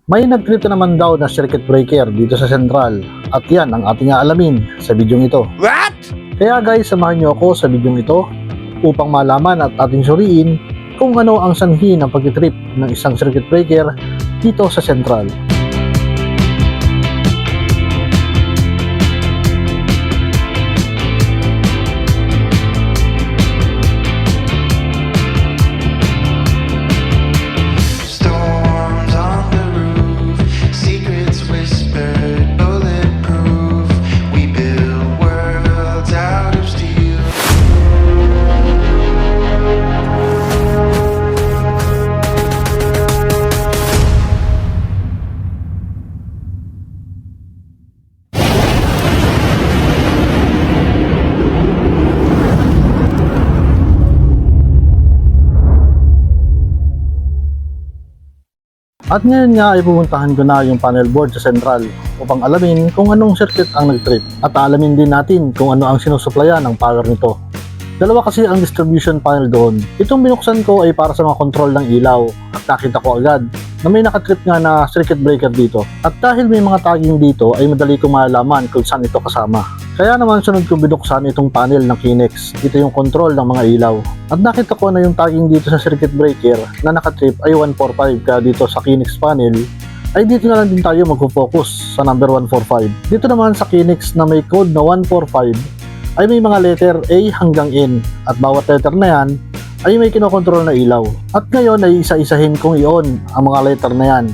May nag-trip na naman daw na circuit breaker dito sa Central at yan ang ating aalamin sa bidyong ito. What? Kaya guys, samahan niyo ako sa bidyong ito upang malaman at ating suriin kung ano ang sanhi ng pag-trip ng isang circuit breaker dito sa Central. Storms on the roof, secrets whispered, bulletproof. We build worlds out of steel. At ngayon nga ay pupuntahan ko na yung panel board sa Central upang alamin kung anong circuit ang nag-trip at alamin din natin kung ano ang sinusuplayan ng power nito. Dalawa kasi ang distribution panel doon. Itong binuksan ko ay para sa mga control ng ilaw at nakita ko agad na may nakatrip nga na circuit breaker dito. At dahil may mga tagging dito ay madali kong malalaman kung saan ito kasama. Kaya naman sunod ko binuksan itong panel ng Kinex. Ito yung control ng mga ilaw. At nakita ko na yung tagging dito sa circuit breaker na nakatrip ay 145 kaya dito sa Kinex panel ay dito na lang din tayo magpo-focus sa number 145. Dito naman sa Kinex na may code na 145 ay may mga letter A hanggang N at bawat letter na yan ay may kinokontrol na ilaw. At ngayon ay isa-isahin kong i-on ang mga letter na yan.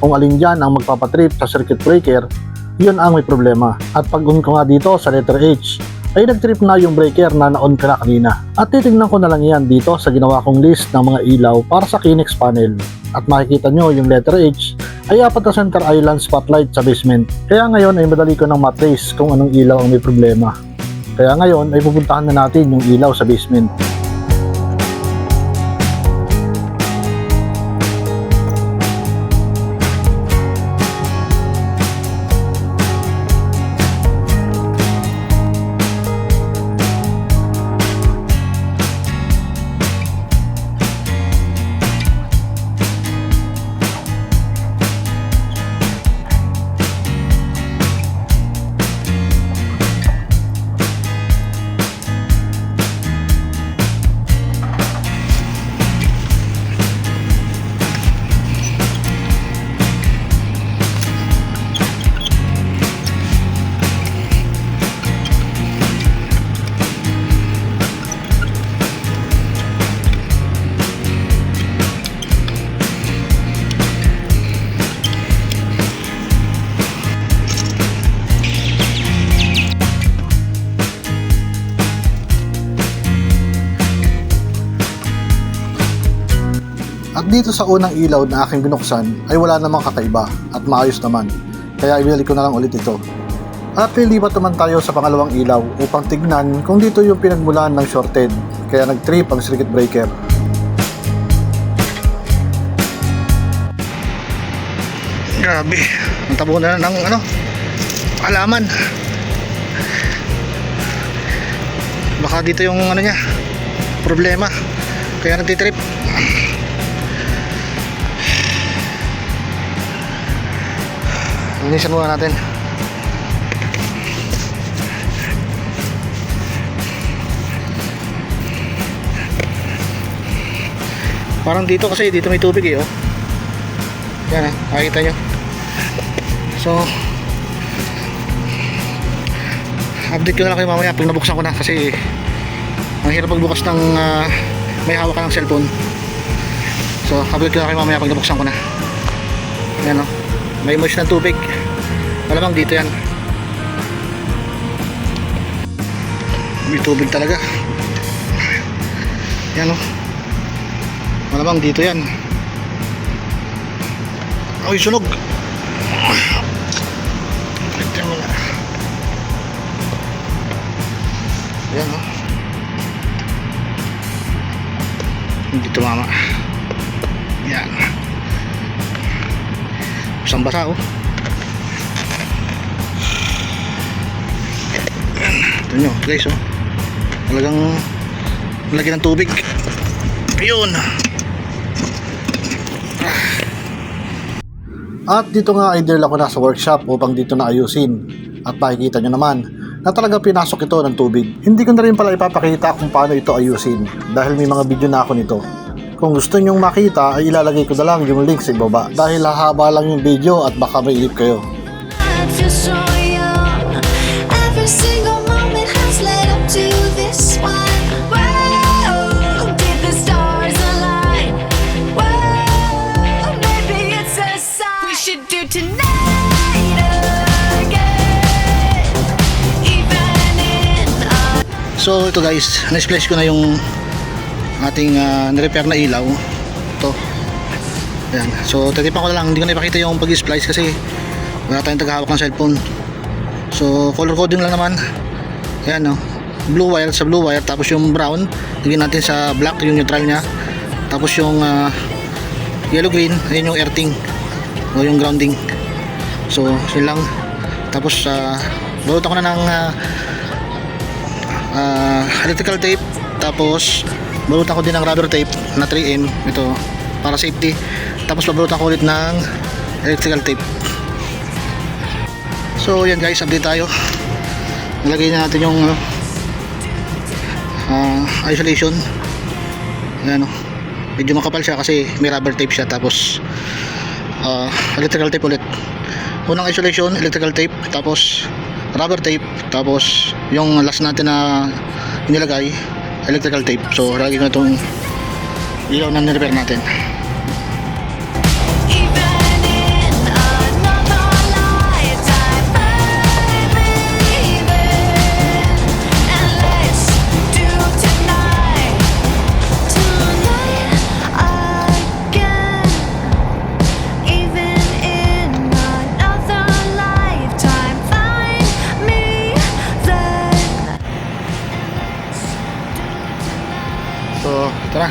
Kung alin dyan ang magpapatrip sa circuit breaker, yun ang may problema. At pag-on ko nga dito sa letter H, ay nag-trip na yung breaker na na-on ka na kanina. At titignan ko na lang yan dito sa ginawa kong list ng mga ilaw para sa Kinex panel. At makikita nyo yung letter H ay apat na center island spotlight sa basement. Kaya ngayon ay madali ko nang matrace kung anong ilaw ang may problema. Kaya ngayon ay pupuntahan na natin yung ilaw sa basement. At dito sa unang ilaw na aking binuksan ay wala namang kakaiba at maayos naman. Kaya ibinalik ko na lang ulit ito. At lilipat naman tayo sa pangalawang ilaw upang tignan kung dito yung pinagmulan ng shorted. Kaya nag-trip ang circuit breaker. Grabe. Ang tabo na ng halaman. Baka dito yung niya, problema. Kaya nagtitrip. Linisan muna natin. Parang dito kasi dito may tubig oh. Yan makikita nyo. So update ko na lang kayo mamaya pag nabuksan ko na kasi ang hirap magbukas ng may hawak ka ng cellphone. So update ko na kayo mamaya pag nabuksan ko na. Yan may moist ng tubig. Malamang dito yan. May tubig talaga. Yan malamang dito yan. Ay, sunog. Yan hindi tumama. Yan. Isang basa ito nyo guys talagang lagyan ng tubig. Ayun. At dito nga ay dinala ko na sa workshop upang dito na ayusin. At makikita nyo naman na talaga pinasok ito ng tubig. Hindi ko na rin pala ipapakita kung paano ito ayusin dahil may mga video na ako nito. Kung gusto nyong makita ay ilalagay ko na lang yung link sa ibaba dahil hahaba lang yung video at baka mailip kayo. I feel so young. Every single moment has led up to this one. Whoa, did the stars align? Whoa, maybe it's a sign. We should do tonight again. Even in a So ito guys, na-splash ko na yung ating na-repair na ilaw. Ito. Ayan. So tatipan ko na lang, hindi ko na ipakita yung pag-splice kasi wala tayong tagahawak ng cellphone. So color coding lang naman. Ayan no. Blue wire sa blue wire, tapos yung brown lagyan natin sa black, yung neutral nya. Tapos yung yellow green, ayun yung earthing o yung grounding. So yun lang. Tapos balutan ko na ng electrical tape, tapos balutan ko din ng rubber tape na 3M ito para safety, tapos babalutan ko ulit ng electrical tape. So yan guys, update tayo. Nalagay na natin yung isolation. Yan, medyo makapal siya kasi may rubber tape siya, tapos electrical tape ulit. Unang isolation, electrical tape, tapos rubber tape, tapos yung last natin na inilagay, electrical tape. So lagi ko na itong ilaw na nirepair natin. even in another lifetime, baby. And let's do tonight again. Even in another lifetime, find me then. So tara.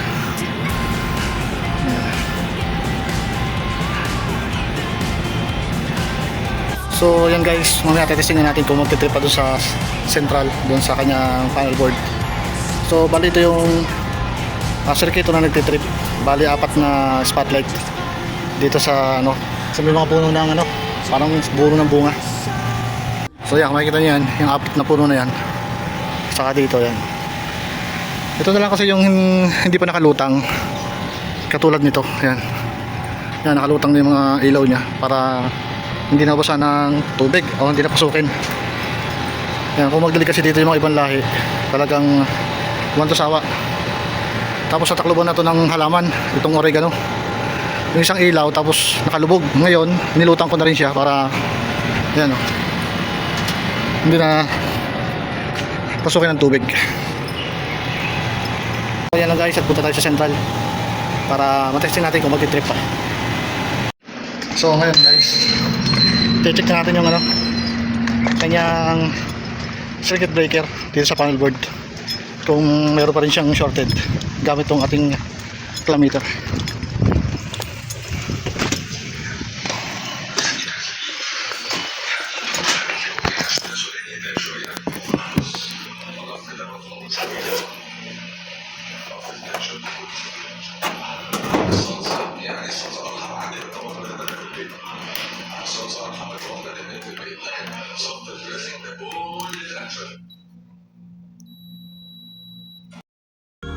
So yan guys, mamaya testingin natin kung magtitrip pa doon sa central, doon sa kanyang panel board. So bali ito yung circuit na nagtitrip. Bali 4 na spotlight dito sa sa may mga puno ng parang buro ng bunga. So yan, makikita niyo yan, yung 4 na puno na yan. Saka dito yan. Ito na lang kasi yung hindi pa nakalutang, katulad nito. Yan, yan, nakalutang na yung mga ilaw nya para hindi nabasan ng tubig o hindi napasukin. Yan, kung magdali kasi dito yung mga ibang lahi, talagang to sawa. Tapos sa takluban na to ng halaman, itong oregano, yung isang ilaw tapos nakalubog. Ngayon nilutang ko na rin siya para yan, hindi na pasukin ng tubig. So yan lang guys, at punta tayo sa central para matesting natin kung magti-trip pa. So ngayon guys, check na natin yung kanyang circuit breaker dito sa panel board, kung meron pa rin siyang shorted gamit tong ating clammeter.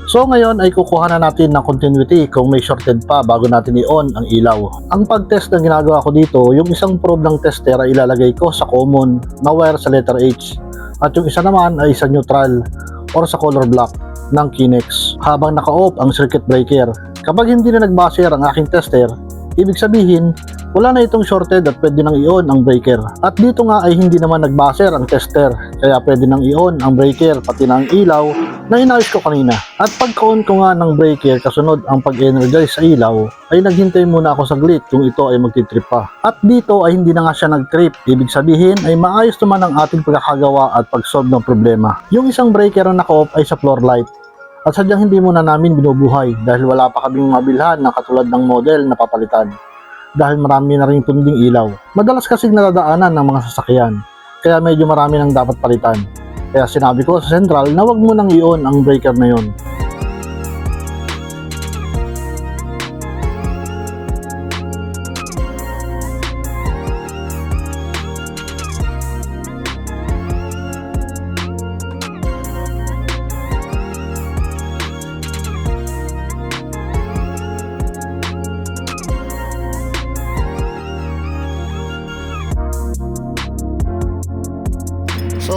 So ngayon ay kukuha na natin ng continuity kung may shorted pa bago natin i-on ang ilaw. Ang pag-test na ginagawa ko dito, yung isang probe ng tester ay ilalagay ko sa common na wire sa letter H at yung isa naman ay sa neutral or sa color block ng Kinex habang naka-off ang circuit breaker. Kapag hindi na nag-buzzer ang aking tester, ibig sabihin wala na itong shorted at pwede nang i-on ang breaker. At dito nga ay hindi naman nag-buzzer ang tester, kaya pwede nang i-on ang breaker pati na ang ilaw na inayos ko kanina. At pagka-on ko nga ng breaker kasunod ang pag-energize sa ilaw, ay naghintay muna ako saglit kung ito ay magtitrip pa. At dito ay hindi na nga siya nag-trip, ibig sabihin ay maayos naman ang ating pagkakagawa at pag-solve ng problema. Yung isang breaker na naka-off ay sa floor light. At sadyang hindi muna namin binubuhay dahil wala pa kaming mabilhan na katulad ng model na papalitan. Dahil marami na rin tunding ilaw. Madalas kasing nadadaanan ng mga sasakyan, kaya medyo marami nang dapat palitan. Kaya sinabi ko sa central na wag mo nang i-on ang breaker na yon.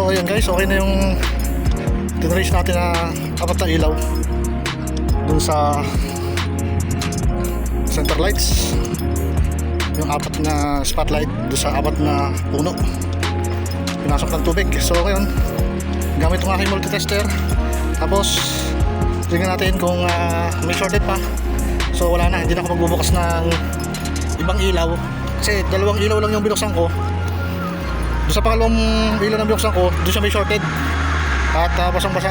So ayun guys, okay na yung tinrace natin na apat na ilaw dun sa center lights, yung apat na spotlight dun sa apat na puno, pinasok ng tubig. So ngayon, gamit yung aking multitester, tapos tingnan natin kung may shorted pa. So wala na, hindi na ako magbubukas ng ibang ilaw kasi dalawang ilaw lang yung binuksan ko. Doon sa pangalawang ilaw na binuksan ko, doon siya may shorted at basang basa.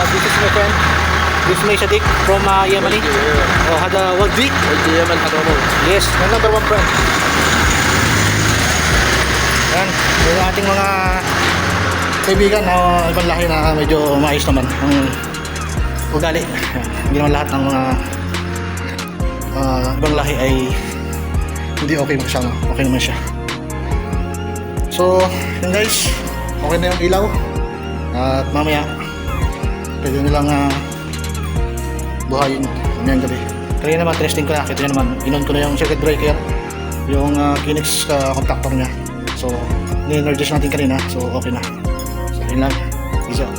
This is my friend. This is my Sadiq from Yemeni. Oh, hada wagdi. Wagdi Yemen hadomo. Yes, my number one friend. Yan, yung ating mga kaibigan na ibang lahi na medyo maayos naman ang ugali. Hindi naman lahat ng mga ibang lahi ay hindi okay magsama. Okay naman siya. So, yun guys, okay na yung ilaw. At mamaya pwede nilang buhayin mamayang gabi. Kaya naman, testing ko na. Kita nyo naman, inon ko na yung circuit breaker, yung Kinix contactor niya. So, ni-energize natin kanina. So, okay na. So, yun lang. Peace out.